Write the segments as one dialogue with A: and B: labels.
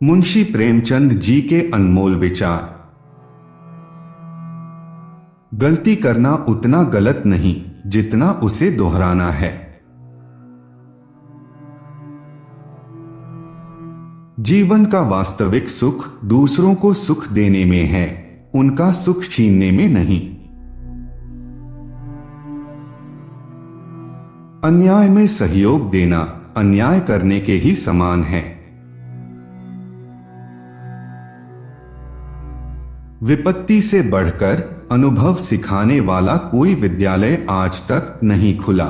A: मुंशी प्रेमचंद जी के अनमोल विचार। गलती करना उतना गलत नहीं जितना उसे दोहराना है। जीवन का वास्तविक सुख दूसरों को सुख देने में है, उनका सुख छीनने में नहीं। अन्याय में सहयोग देना अन्याय करने के ही समान है। विपत्ति से बढ़कर अनुभव सिखाने वाला कोई विद्यालय आज तक नहीं खुला।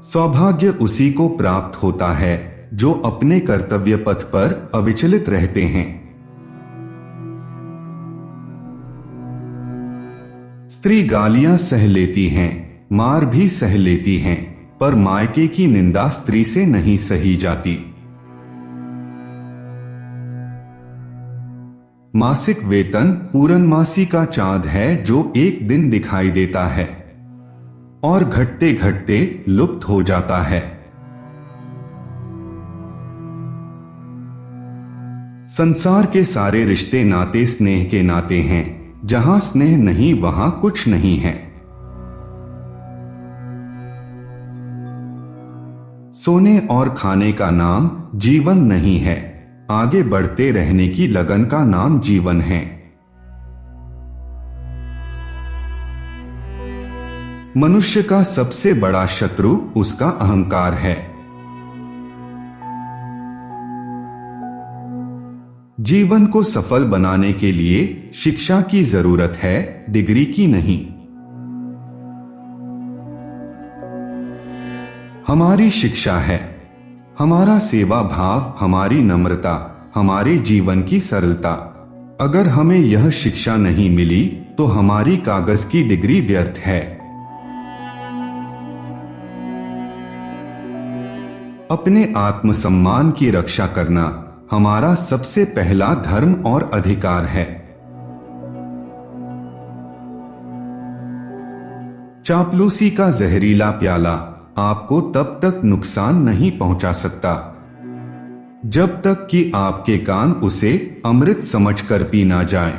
A: सौभाग्य उसी को प्राप्त होता है जो अपने कर्तव्य पथ पर अविचलित रहते हैं। स्त्री गालियां सह लेती हैं, मार भी सह लेती हैं, पर मायके की निंदा स्त्री से नहीं सही जाती। मासिक वेतन पूरनमासी का चांद है जो एक दिन दिखाई देता है और घटते घटते लुप्त हो जाता है। संसार के सारे रिश्ते नाते स्नेह के नाते हैं, जहां स्नेह नहीं वहां कुछ नहीं है। सोने और खाने का नाम जीवन नहीं है, आगे बढ़ते रहने की लगन का नाम जीवन है। मनुष्य का सबसे बड़ा शत्रु उसका अहंकार है। जीवन को सफल बनाने के लिए शिक्षा की जरूरत है, डिग्री की नहीं। हमारी शिक्षा है हमारा सेवा भाव, हमारी नम्रता, हमारे जीवन की सरलता। अगर हमें यह शिक्षा नहीं मिली तो हमारी कागज की डिग्री व्यर्थ है। अपने आत्मसम्मान की रक्षा करना हमारा सबसे पहला धर्म और अधिकार है। चापलूसी का जहरीला प्याला आपको तब तक नुकसान नहीं पहुंचा सकता जब तक कि आपके कान उसे अमृत समझकर पी ना जाए।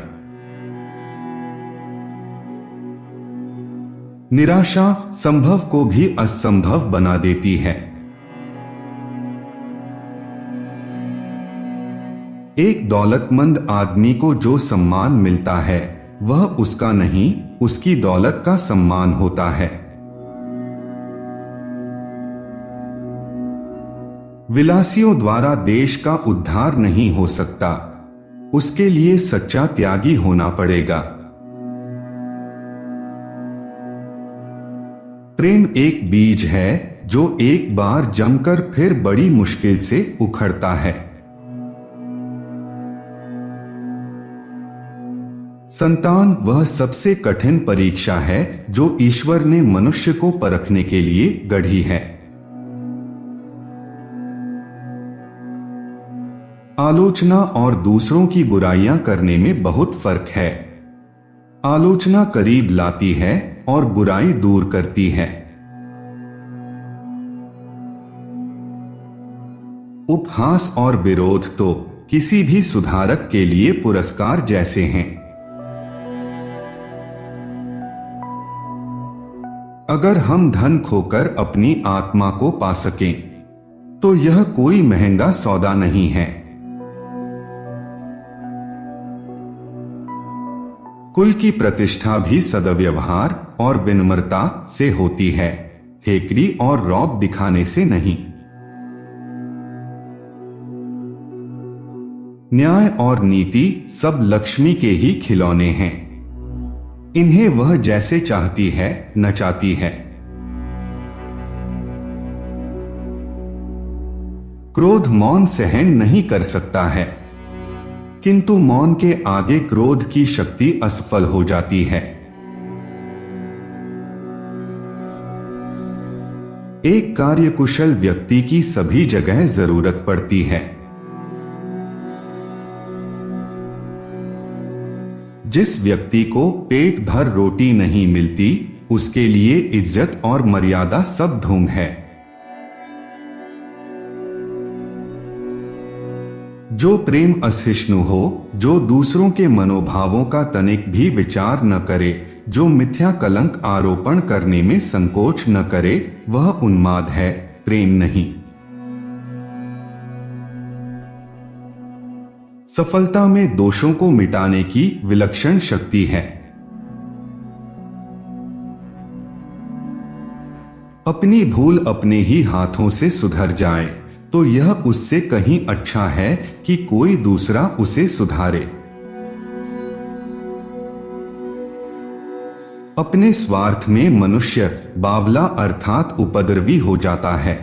A: निराशा संभव को भी असंभव बना देती है। एक दौलतमंद आदमी को जो सम्मान मिलता है वह उसका नहीं, उसकी दौलत का सम्मान होता है। विलासियों द्वारा देश का उद्धार नहीं हो सकता, उसके लिए सच्चा त्यागी होना पड़ेगा। प्रेम एक बीज है जो एक बार जमकर फिर बड़ी मुश्किल से उखड़ता है। संतान वह सबसे कठिन परीक्षा है जो ईश्वर ने मनुष्य को परखने के लिए गढ़ी है। आलोचना और दूसरों की बुराइयां करने में बहुत फर्क है। आलोचना करीब लाती है और बुराई दूर करती है। उपहास और विरोध तो किसी भी सुधारक के लिए पुरस्कार जैसे हैं। अगर हम धन खोकर अपनी आत्मा को पा सकें तो यह कोई महंगा सौदा नहीं है। कुल की प्रतिष्ठा भी सद्व्यवहार और विनम्रता से होती है, हेकड़ी और रौब दिखाने से नहीं। न्याय और नीति सब लक्ष्मी के ही खिलौने हैं, इन्हें वह जैसे चाहती है नचाती है। क्रोध मौन सहन नहीं कर सकता है, किंतु मौन के आगे क्रोध की शक्ति असफल हो जाती है। एक कार्यकुशल व्यक्ति की सभी जगह जरूरत पड़ती है। जिस व्यक्ति को पेट भर रोटी नहीं मिलती उसके लिए इज्जत और मर्यादा सब ढोंग है। जो प्रेम असहिष्णु हो, जो दूसरों के मनोभावों का तनिक भी विचार न करे, जो मिथ्या कलंक आरोपण करने में संकोच न करे, वह उन्माद है, प्रेम नहीं। सफलता में दोषों को मिटाने की विलक्षण शक्ति है। अपनी भूल अपने ही हाथों से सुधर जाए तो यह उससे कहीं अच्छा है कि कोई दूसरा उसे सुधारे। अपने स्वार्थ में मनुष्य बावला अर्थात उपद्रवी हो जाता है।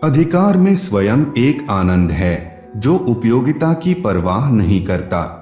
A: अधिकार में स्वयं एक आनंद है जो उपयोगिता की परवाह नहीं करता।